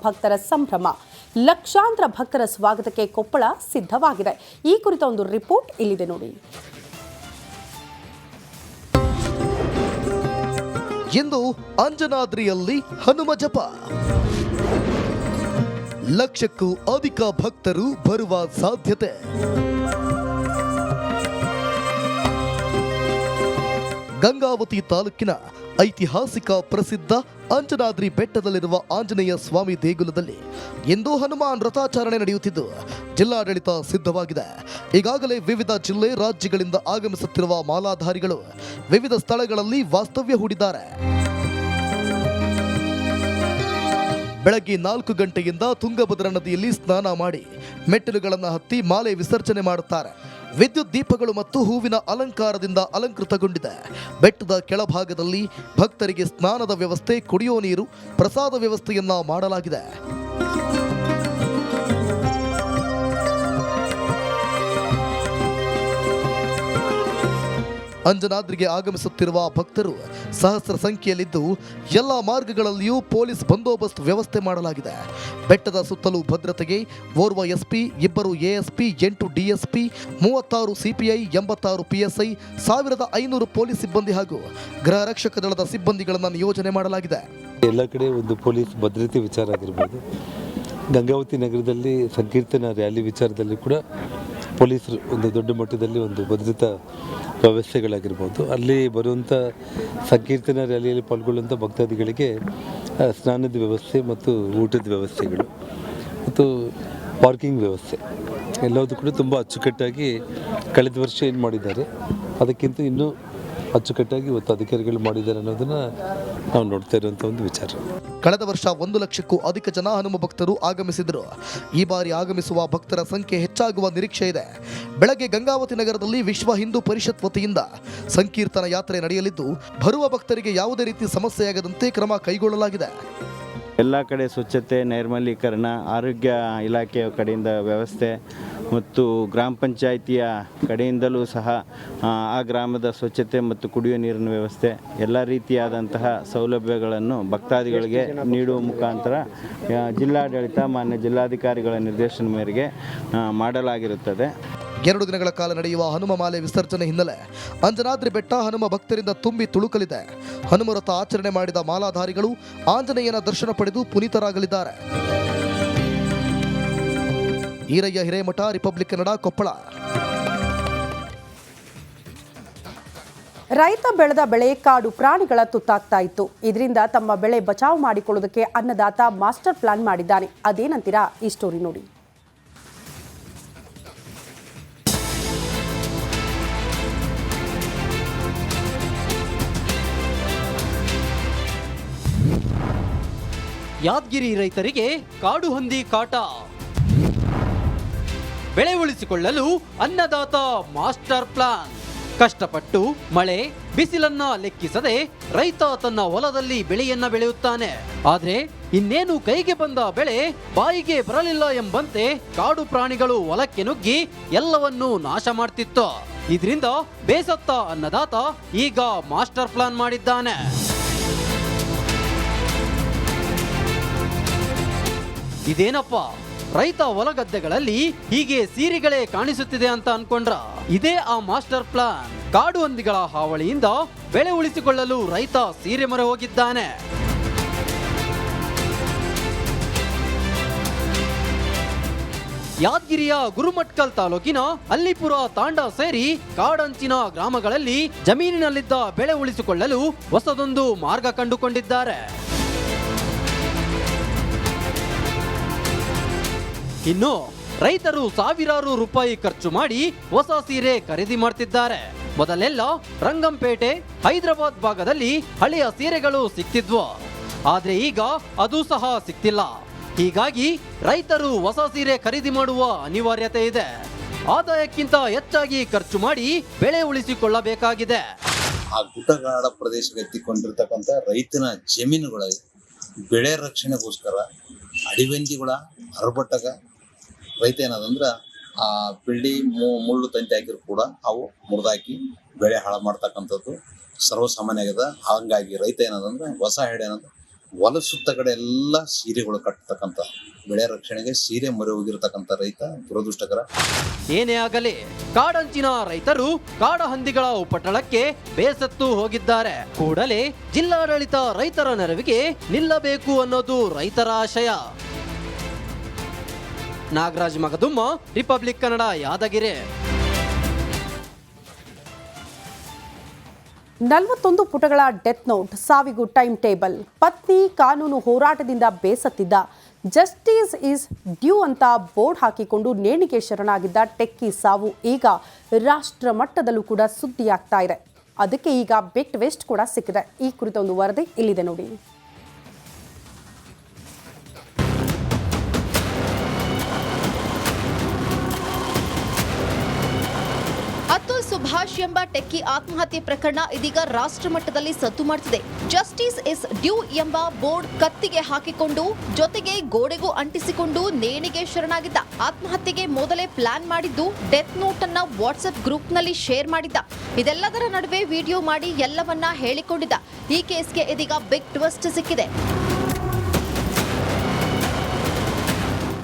ಭಕ್ತರ ಸಂಭ್ರಮ. ಲಕ್ಷಾಂತರ ಭಕ್ತರ ಸ್ವಾಗತಕ್ಕೆ ಕೊಪ್ಪಳ ಸಿದ್ಧವಾಗಿದೆ. ಈ ಕುರಿತ ಒಂದು ರಿಪೋರ್ಟ್ ಇಲ್ಲಿದೆ ನೋಡಿ. ಇಂದು ಅಂಜನಾದ್ರಿಯಲ್ಲಿ ಹನುಮ ಜಪ. ಲಕ್ಷಕ್ಕೂ ಅಧಿಕ ಭಕ್ತರು ಬರುವ ಸಾಧ್ಯತೆ. ಗಂಗಾವತಿ ತಾಲೂಕಿನ ಐತಿಹಾಸಿಕ ಪ್ರಸಿದ್ಧ ಅಂಜನಾದ್ರಿ ಬೆಟ್ಟದಲ್ಲಿರುವ ಆಂಜನೇಯ ಸ್ವಾಮಿ ದೇಗುಲದಲ್ಲಿ ಇಂದು ಹನುಮಾನ್ ರಥಾಚರಣೆ ನಡೆಯುತ್ತಿದ್ದು ಜಿಲ್ಲಾಡಳಿತ ಸಿದ್ಧವಾಗಿದೆ. ಈಗಾಗಲೇ ವಿವಿಧ ಜಿಲ್ಲೆ ರಾಜ್ಯಗಳಿಂದ ಆಗಮಿಸುತ್ತಿರುವ ಮಾಲಾಧಾರಿಗಳು ವಿವಿಧ ಸ್ಥಳಗಳಲ್ಲಿ ವಾಸ್ತವ್ಯ ಹೂಡಿದ್ದಾರೆ. ಬೆಳಗ್ಗೆ 4 ಗಂಟೆಯಿಂದ ತುಂಗಭದ್ರಾ ನದಿಯಲ್ಲಿ ಸ್ನಾನ ಮಾಡಿ ಮೆಟ್ಟಿಲುಗಳನ್ನು ಹತ್ತಿ ಮಾಲೆ ವಿಸರ್ಜನೆ ಮಾಡುತ್ತಾರೆ. ವಿದ್ಯುತ್ ದೀಪಗಳು ಮತ್ತು ಹೂವಿನ ಅಲಂಕಾರದಿಂದ ಅಲಂಕೃತಗೊಂಡಿದೆ. ಬೆಟ್ಟದ ಕೆಳಭಾಗದಲ್ಲಿ ಭಕ್ತರಿಗೆ ಸ್ನಾನದ ವ್ಯವಸ್ಥೆ, ಕುಡಿಯುವ ನೀರು, ಪ್ರಸಾದ ವ್ಯವಸ್ಥೆಯನ್ನ ಮಾಡಲಾಗಿದೆ. ಅಂಜನಾದ್ರಿಗೆ ಆಗಮಿಸುತ್ತಿರುವ ಭಕ್ತರು ಸಹಸ್ರ ಸಂಖ್ಯೆಯಲ್ಲಿದ್ದು ಎಲ್ಲ ಮಾರ್ಗಗಳಲ್ಲಿಯೂ ಪೊಲೀಸ್ ಬಂದೋಬಸ್ತ್ ವ್ಯವಸ್ಥೆ ಮಾಡಲಾಗಿದೆ. ಬೆಟ್ಟದ ಸುತ್ತಲೂ ಭದ್ರತೆಗೆ ಓರ್ವ SP, 2 ASP, 8 DSP, 36 CPI, 86 PSI, 1500 police ಸಿಬ್ಬಂದಿ ಹಾಗೂ ಗೃಹ ರಕ್ಷಕ ದಳದ ಸಿಬ್ಬಂದಿಗಳನ್ನು ನಿಯೋಜನೆ ಮಾಡಲಾಗಿದೆ. ಎಲ್ಲ ಕಡೆ ಒಂದು ಪೊಲೀಸ್ ಭದ್ರತೆ ವಿಚಾರ ಆಗಿರ್ಬೋದು. ಗಂಗಾವತಿ ನಗರದಲ್ಲಿ ಸಂಕೀರ್ತನ ರ್ಯಾಲಿ ವಿಚಾರದಲ್ಲಿ ಕೂಡ ಪೊಲೀಸರು ಒಂದು ದೊಡ್ಡ ಮಟ್ಟದಲ್ಲಿ ಒಂದು ಭದ್ರತಾ ವ್ಯವಸ್ಥೆಗಳಾಗಿರ್ಬೋದು. ಅಲ್ಲಿ ಬರುವಂಥ ಸಂಕೀರ್ತನ ರ್ಯಾಲಿಯಲ್ಲಿ ಪಾಲ್ಗೊಳ್ಳುವಂಥ ಭಕ್ತಾದಿಗಳಿಗೆ ಸ್ನಾನದ ವ್ಯವಸ್ಥೆ ಮತ್ತು ಊಟದ ವ್ಯವಸ್ಥೆಗಳು ಮತ್ತು ಪಾರ್ಕಿಂಗ್ ವ್ಯವಸ್ಥೆ ಎಲ್ಲವೂ ಕೂಡ ತುಂಬ ಅಚ್ಚುಕಟ್ಟಾಗಿ ಕಳೆದ ವರ್ಷ ಏನು ಮಾಡಿದ್ದಾರೆ ಅದಕ್ಕಿಂತ ಇನ್ನೂ ಅಚ್ಚುಕಟ್ಟಾಗಿ ಇವತ್ತು ಅಧಿಕಾರಿಗಳು ಮಾಡಿದ್ದಾರೆ ಅನ್ನೋದನ್ನು ನಾವು ನೋಡ್ತಾ ಇರುವಂಥ ಒಂದು ವಿಚಾರ. ಕಳೆದ ವರ್ಷ 1 ಲಕ್ಷಕ್ಕೂ ಅಧಿಕ ಜನ ಹನುಮ ಭಕ್ತರು ಆಗಮಿಸಿದರು. ಈ ಬಾರಿ ಆಗಮಿಸುವ ಭಕ್ತರ ಸಂಖ್ಯೆ ಹೆಚ್ಚಾಗುವ ನಿರೀಕ್ಷೆ ಇದೆ. ಬೆಳಗ್ಗೆ ಗಂಗಾವತಿ ನಗರದಲ್ಲಿ ವಿಶ್ವ ಹಿಂದೂ ಪರಿಷತ್ ವತಿಯಿಂದ ಸಂಕೀರ್ತನ ಯಾತ್ರೆ ನಡೆಯಲಿದ್ದು ಬರುವ ಭಕ್ತರಿಗೆ ಯಾವುದೇ ರೀತಿ ಸಮಸ್ಯೆಯಾಗದಂತೆ ಕ್ರಮ ಕೈಗೊಳ್ಳಲಾಗಿದೆ. ಎಲ್ಲ ಕಡೆ ಸ್ವಚ್ಛತೆ, ನೈರ್ಮಲೀಕರಣ, ಆರೋಗ್ಯ ಇಲಾಖೆಯ ಕಡೆಯಿಂದ ವ್ಯವಸ್ಥೆ ಮತ್ತು ಗ್ರಾಮ ಪಂಚಾಯಿತಿಯ ಕಡೆಯಿಂದಲೂ ಸಹ ಆ ಗ್ರಾಮದ ಸ್ವಚ್ಛತೆ ಮತ್ತು ಕುಡಿಯುವ ನೀರಿನ ವ್ಯವಸ್ಥೆ ಎಲ್ಲ ರೀತಿಯಾದಂತಹ ಸೌಲಭ್ಯಗಳನ್ನು ಭಕ್ತಾದಿಗಳಿಗೆ ನೀಡುವ ಮುಖಾಂತರ ಜಿಲ್ಲಾಡಳಿತ ಮಾನ್ಯ ಜಿಲ್ಲಾಧಿಕಾರಿಗಳ ನಿರ್ದೇಶನ ಮೇರೆಗೆ ಮಾಡಲಾಗಿರುತ್ತದೆ. 2 ದಿನಗಳ ಕಾಲ ನಡೆಯುವ ಹನುಮ ಮಾಲೆ ವಿಸರ್ಜನೆ ಹಿನ್ನೆಲೆ ಅಂಜನಾದ್ರಿ ಬೆಟ್ಟ ಹನುಮ ಭಕ್ತರಿಂದ ತುಂಬಿ ತುಳುಕಲಿದೆ. ಹನುಮ ರಥ ಆಚರಣೆ ಮಾಡಿದ ಮಾಲಾಧಾರಿಗಳು ಆಂಜನೇಯನ ದರ್ಶನ ಪಡೆದು ಪುನೀತರಾಗಲಿದ್ದಾರೆ. ಈರಯ್ಯ ಹಿರೇಮಠ, ರಿಪಬ್ಲಿಕ್ ಕನ್ನಡ, ಕೊಪ್ಪಳ. ರೈತ ಬೆಳೆದ ಬೆಳೆ ಕಾಡು ಪ್ರಾಣಿಗಳ ತುತ್ತಾಗ್ತಾ ಇತ್ತು. ಇದರಿಂದ ತಮ್ಮ ಬೆಳೆ ಬಚಾವ್ ಮಾಡಿಕೊಳ್ಳೋದಕ್ಕೆ ಅನ್ನದಾತ ಮಾಸ್ಟರ್ ಪ್ಲಾನ್ ಮಾಡಿದ್ದಾನೆ. ಅದೇನಂತೀರಾ? ಈ ಸ್ಟೋರಿ ನೋಡಿ. ಯಾದಗಿರಿ ರೈತರಿಗೆ ಕಾಡು ಹಂದಿ ಕಾಟ. ಬೆಳೆ ಉಳಿಸಿಕೊಳ್ಳಲು ಅನ್ನದಾತ ಮಾಸ್ಟರ್ ಪ್ಲಾನ್. ಕಷ್ಟಪಟ್ಟು ಮಳೆ ಬಿಸಿಲನ್ನ ಲೆಕ್ಕಿಸದೆ ರೈತ ತನ್ನ ಹೊಲದಲ್ಲಿ ಬೆಳೆಯನ್ನ ಬೆಳೆಯುತ್ತಾನೆ. ಆದ್ರೆ ಇನ್ನೇನು ಕೈಗೆ ಬಂದ ಬೆಳೆ ಬಾಯಿಗೆ ಬರಲಿಲ್ಲ ಎಂಬಂತೆ ಕಾಡು ಪ್ರಾಣಿಗಳು ಹೊಲಕ್ಕೆ ನುಗ್ಗಿ ಎಲ್ಲವನ್ನೂ ನಾಶ ಮಾಡ್ತಿತ್ತು. ಇದರಿಂದ ಬೇಸತ್ತ ಅನ್ನದಾತ ಈಗ ಮಾಸ್ಟರ್ ಪ್ಲಾನ್ ಮಾಡಿದ್ದಾನೆ. ಇದೇನಪ್ಪ, ರೈತ ಹೊಲಗದ್ದೆಗಳಲ್ಲಿ ಹೀಗೆ ಸೀರೆಗಳೇ ಕಾಣಿಸುತ್ತಿದೆ ಅಂತ ಅನ್ಕೊಂಡ್ರ? ಇದೇ ಆ ಮಾಸ್ಟರ್ ಪ್ಲಾನ್. ಕಾಡು ಹಂದಿಗಳ ಹಾವಳಿಯಿಂದ ಬೆಳೆ ಉಳಿಸಿಕೊಳ್ಳಲು ರೈತ ಸೀರೆ ಮೊರೆ ಹೋಗಿದ್ದಾನೆ. ಯಾದಗಿರಿಯ ಗುರುಮಟ್ಕಲ್ ತಾಲೂಕಿನ ಅಲ್ಲಿಪುರ ತಾಂಡ ಸೇರಿ ಕಾಡಂಚಿನ ಗ್ರಾಮಗಳಲ್ಲಿ ಜಮೀನಿನಲ್ಲಿದ್ದ ಬೆಳೆ ಉಳಿಸಿಕೊಳ್ಳಲು ಹೊಸದೊಂದು ಮಾರ್ಗ ಕಂಡುಕೊಂಡಿದ್ದಾರೆ. ಇನ್ನು ರೈತರು ಸಾವಿರಾರು ರೂಪಾಯಿ ಖರ್ಚು ಮಾಡಿ ಹೊಸ ಸೀರೆ ಖರೀದಿ ಮಾಡ್ತಿದ್ದಾರೆ. ಮೊದಲೆಲ್ಲ ರಂಗಂಪೇಟೆ, ಹೈದರಾಬಾದ್ ಭಾಗದಲ್ಲಿ ಹಳೆಯ ಸೀರೆಗಳು ಸಿಕ್ತಿದ್ವು. ಆದ್ರೆ ಈಗ ಅದು ಸಹ ಸಿಕ್ತಿಲ್ಲ. ಹೀಗಾಗಿ ರೈತರು ಹೊಸ ಸೀರೆ ಖರೀದಿ ಮಾಡುವ ಅನಿವಾರ್ಯತೆ ಇದೆ. ಆದಾಯಕ್ಕಿಂತ ಹೆಚ್ಚಾಗಿ ಖರ್ಚು ಮಾಡಿ ಬೆಳೆ ಉಳಿಸಿಕೊಳ್ಳಬೇಕಾಗಿದೆ. ಆ ಗುಡ್ಡಗಾಡ ಪ್ರದೇಶಕ್ಕೆ ಎತ್ತಿಕೊಂಡಿರ್ತಕ್ಕಂಥ ರೈತನ ಜಮೀನುಗಳ ಬೆಳೆ ರಕ್ಷಣೆಗೋಸ್ಕರ ಅಡಿವೆಂದಿಗಳ ಅರಬಟ್ಟಗ ರೈತ ಏನದಂದ್ರೆ ಆ ಬಿಲ್ಡಿ ಮುಳ್ಳು ತಂತಿ ಹಾಕಿದ್ರು ಕೂಡ ಅವು ಮುರಿದಾಕಿ ಬೆಳೆ ಹಾಳು ಮಾಡ್ತಕ್ಕಂಥದ್ದು ಸರ್ವಸಾಮಾನ್ಯ ಆಗಿದೆ. ಹಾಗಾಗಿ ರೈತ ಏನದಂದ್ರೆ ಹೊಸ ಹೆಡೆ ಏನಂದ್ರೆ ಹೊಲ ಸುತ್ತ ಕಡೆ ಎಲ್ಲ ಸೀರೆಗಳು ಕಟ್ಟತಕ್ಕಂಥ, ಬೆಳೆ ರಕ್ಷಣೆಗೆ ಸೀರೆ ಮೊರೆ ಹೋಗಿರ್ತಕ್ಕಂಥ ರೈತ ದುರದೃಷ್ಟಕರ. ಏನೇ ಆಗಲಿ ಕಾಡಂಚಿನ ರೈತರು ಕಾಡಹಂದಿಗಳ ಉಪಟಳಕ್ಕೆ ಬೇಸತ್ತು ಹೋಗಿದ್ದಾರೆ. ಕೂಡಲೇ ಜಿಲ್ಲಾಡಳಿತ ರೈತರ ನೆರವಿಗೆ ನಿಲ್ಲಬೇಕು ಅನ್ನೋದು ರೈತರ ಆಶಯ. ನಾಗರಾಜ್ ಮಗದುಮ್ಮ, ರಿಪಬ್ಲಿಕ್ ಕನ್ನಡ, ಯಾದಗಿರಿ. 41 ಪುಟಗಳ ಡೆತ್ ನೋಟ್, ಸಾವಿಗೂ ಟೈಮ್ ಟೇಬಲ್. ಪತ್ನಿ ಕಾನೂನು ಹೋರಾಟದಿಂದ ಬೇಸತ್ತಿದ್ದ, ಜಸ್ಟಿಸ್ ಈಸ್ ಡ್ಯೂ ಅಂತ ಬೋರ್ಡ್ ಹಾಕಿಕೊಂಡು ನೇಣಿಗೆ ಶರಣಾಗಿದ್ದ ಟೆಕ್ಕಿ ಸಾವು ಈಗ ರಾಷ್ಟ್ರ ಮಟ್ಟದಲ್ಲೂ ಕೂಡ ಸುದ್ದಿಯಾಗ್ತಾ ಇದೆ. ಅದಕ್ಕೆ ಈಗ ಬಿಗ್ ಟ್ವಿಸ್ಟ್ ಕೂಡ ಸಿಕ್ಕಿದೆ. ಈ ಕುರಿತ ಒಂದು ವರದಿ ಇಲ್ಲಿದೆ ನೋಡಿ. ಅತುಲ್ ಸುಭಾಷ್ ಎಂಬ ಟೆಕ್ಕಿ ಆತ್ಮಹತ್ಯೆ ಪ್ರಕರಣ ಇದೀಗ ರಾಷ್ಟ್ರ ಮಟ್ಟದಲ್ಲಿ ಸದ್ದು ಮಾಡುತ್ತಿದೆ. ಜಸ್ಟಿಸ್ ಇಸ್ ಡ್ಯೂ ಎಂಬ ಬೋರ್ಡ್ ಕತ್ತಿಗೆ ಹಾಕಿಕೊಂಡು ಜೊತೆಗೆ ಗೋಡೆಗೂ ಅಂಟಿಸಿಕೊಂಡು ನೇಣಿಗೆ ಶರಣಾಗಿದ್ದ. ಆತ್ಮಹತ್ಯೆಗೆ ಮೊದಲೇ ಪ್ಲಾನ್ ಮಾಡಿದ್ದು ಡೆತ್ ನೋಟ್ ಅನ್ನ ವಾಟ್ಸ್ಆಪ್ ಗ್ರೂಪ್ನಲ್ಲಿ ಶೇರ್ ಮಾಡಿದ್ದ. ಇದೆಲ್ಲದರ ನಡುವೆ ವಿಡಿಯೋ ಮಾಡಿ ಎಲ್ಲವನ್ನ ಹೇಳಿಕೊಂಡಿದ್ದ. ಈ ಕೇಸ್ಗೆ ಇದೀಗ ಬಿಗ್ ಟ್ವಿಸ್ಟ್ ಸಿಕ್ಕಿದೆ.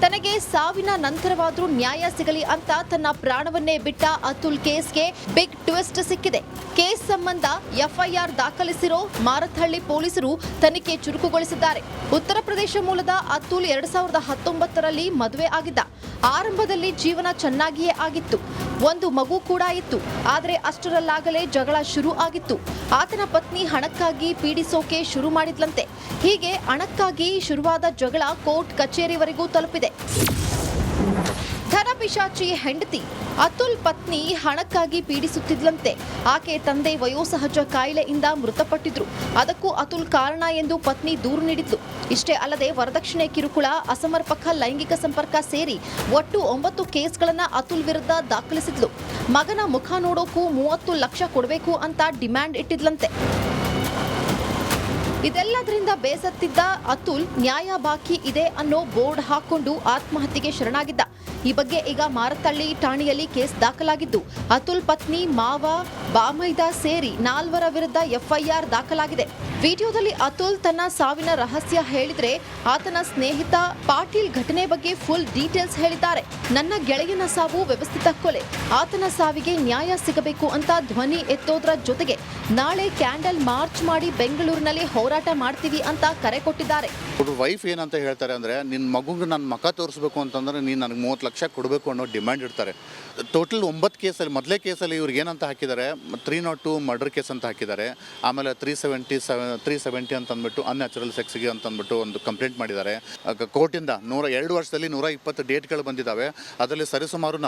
ತನಗೆ ಸಾವಿನ ನಂತರವಾದ್ರೂ ನ್ಯಾಯ ಸಿಗಲಿ ಅಂತ ತನ್ನ ಪ್ರಾಣವನ್ನೇ ಬಿಟ್ಟ ಅತುಲ್ ಕೇಸ್ಗೆ ಬಿಗ್ ಟ್ವಿಸ್ಟ್ ಸಿಕ್ಕಿದೆ. ಕೇಸ್ ಸಂಬಂಧ ಎಫ್ಐಆರ್ ದಾಖಲಿಸಿರೋ ಮಾರತ್ಹಳ್ಳಿ ಪೊಲೀಸರು ತನಿಖೆ ಚುರುಕುಗೊಳಿಸಿದ್ದಾರೆ. ಉತ್ತರ ಪ್ರದೇಶ ಮೂಲದ ಅತುಲ್ 2019ರಲ್ಲಿ ಮದುವೆ ಆಗಿದ್ದ. ಆರಂಭದಲ್ಲಿ ಜೀವನ ಚೆನ್ನಾಗಿಯೇ ಆಗಿತ್ತು, ಒಂದು ಮಗು ಕೂಡ ಇತ್ತು. ಆದರೆ ಅಷ್ಟರಲ್ಲಾಗಲೇ ಜಗಳ ಶುರು ಆಗಿತ್ತು. ಆತನ ಪತ್ನಿ ಹಣಕ್ಕಾಗಿ ಪೀಡಿಸೋಕೆ ಶುರು ಮಾಡಿದ್ಲಂತೆ. ಹೀಗೆ ಹಣಕ್ಕಾಗಿ ಶುರುವಾದ ಜಗಳ ಕೋರ್ಟ್ ಕಚೇರಿವರೆಗೂ ತಲುಪಿದೆ. ಧನಪಿಶಾಚಿ ಹೆಂಡತಿ ಅತುಲ್ ಪತ್ನಿ ಹಣಕ್ಕಾಗಿ ಪೀಡಿಸುತ್ತಿದ್ಲಂತೆ. ಆಕೆ ತಂದೆ ವಯೋಸಹಜ ಕಾಯಿಲೆಯಿಂದ ಮೃತಪಟ್ಟಿದ್ರು. ಅದಕ್ಕೂ ಅತುಲ್ ಕಾರಣ ಎಂದು ಪತ್ನಿ ದೂರು ನೀಡಿದ್ಲು. ಇಷ್ಟೇ ಅಲ್ಲದೆ ವರದಕ್ಷಿಣೆ ಕಿರುಕುಳ, ಅಸಮರ್ಪಕ ಲೈಂಗಿಕ ಸಂಪರ್ಕ ಸೇರಿ ಒಟ್ಟು 9 ಕೇಸ್ಗಳನ್ನ ಅತುಲ್ ವಿರುದ್ಧ ದಾಖಲಿಸಿದ್ಲು. ಮಗನ ಮುಖ ನೋಡೋಕು 30 ಲಕ್ಷ ಕೊಡಬೇಕು ಅಂತ ಡಿಮ್ಯಾಂಡ್ ಇಟ್ಟಿದ್ಲಂತೆ. ಇದೆಲ್ಲದರಿಂದ ಬೇಸತ್ತಿದ್ದ ಅತುಲ್ ನ್ಯಾಯ ಬಾಕಿ ಇದೆ ಅನ್ನೋ ಬೋರ್ಡ್ ಹಾಕೊಂಡು ಆತ್ಮಹತ್ಯೆಗೆ ಶರಣಾಗಿದ್ದ. ಈ ಬಗ್ಗೆ ಈಗ ಮಾರತ್ತಹಳ್ಳಿ ಠಾಣೆಯಲ್ಲಿ ಕೇಸ್ ದಾಖಲಾಗಿದ್ದು ಅತುಲ್ ಪತ್ನಿ, ಮಾವ, ಬಾಮೈದ ಸೇರಿ 4 ವಿರುದ್ಧ ಎಫ್ಐಆರ್ ದಾಖಲಾಗಿದೆ. ವಿಡಿಯೋದಲ್ಲಿ ಅತುಲ್ ತನ್ನ ಸಾವಿನ ರಹಸ್ಯ ಹೇಳಿದ್ರೆ ಆತನ ಸ್ನೇಹಿತ ಪಾಟೀಲ್ ಘಟನೆ ಬಗ್ಗೆ ಫುಲ್ ಡೀಟೇಲ್ಸ್ ಹೇಳಿದ್ದಾರೆ. ನನ್ನ ಗೆಳೆಯನ ಸಾವು ವ್ಯವಸ್ಥಿತ ಕೊಲೆ, ಆತನ ಸಾವಿಗೆ ನ್ಯಾಯ ಸಿಗಬೇಕು ಅಂತ ಧ್ವನಿ ಎತ್ತೋದ್ರ ಜೊತೆಗೆ ನಾಳೆ ಕ್ಯಾಂಡಲ್ ಮಾರ್ಚ್ ಮಾಡಿ ಬೆಂಗಳೂರಿನಲ್ಲಿ ಹೋರಾಟ ಮಾಡ್ತೀವಿ ಅಂತ ಕರೆ ಕೊಟ್ಟಿದ್ದಾರೆ. ವೈಫ್ ಏನಂತ ಹೇಳ್ತಾರೆ ಅಂದರೆ, ನಿನ್ನ ಮಗುಗೆ ನನ್ನ ಮಕ ತೋರಿಸ್ಬೇಕು ಅಂತಂದ್ರೆ ನೀನು ನನಗೆ 30 ಲಕ್ಷ ಕೊಡಬೇಕು ಅನ್ನೋ ಡಿಮ್ಯಾಂಡ್ ಇಡ್ತಾರೆ. ಟೋಟಲ್ 9 ಕೇಸಲ್ಲಿ, ಮೊದಲೇ ಕೇಸಲ್ಲಿ ಇವ್ರಿಗೆ ಏನಂತ ಹಾಕಿದ್ದಾರೆ, 302 ಮರ್ಡರ್ ಕೇಸ್ ಅಂತ ಹಾಕಿದ್ದಾರೆ. ಆಮೇಲೆ 370 ಅಂತ ಅಂದ್ಬಿಟ್ಟು ಅನ್ಯಾಚುರಲ್ ಸೆಕ್ಸ್ಗೆ ಅಂತ ಅಂದ್ಬಿಟ್ಟು ಒಂದು ಕಂಪ್ಲೇಂಟ್ ಮಾಡಿದ್ದಾರೆ. ಕೋರ್ಟಿಂದ 2 ವರ್ಷದಲ್ಲಿ 120 ಡೇಟ್ಗಳು ಬಂದಿದ್ದಾವೆ. ಅದರಲ್ಲಿ ಸರಿಸುಮಾರು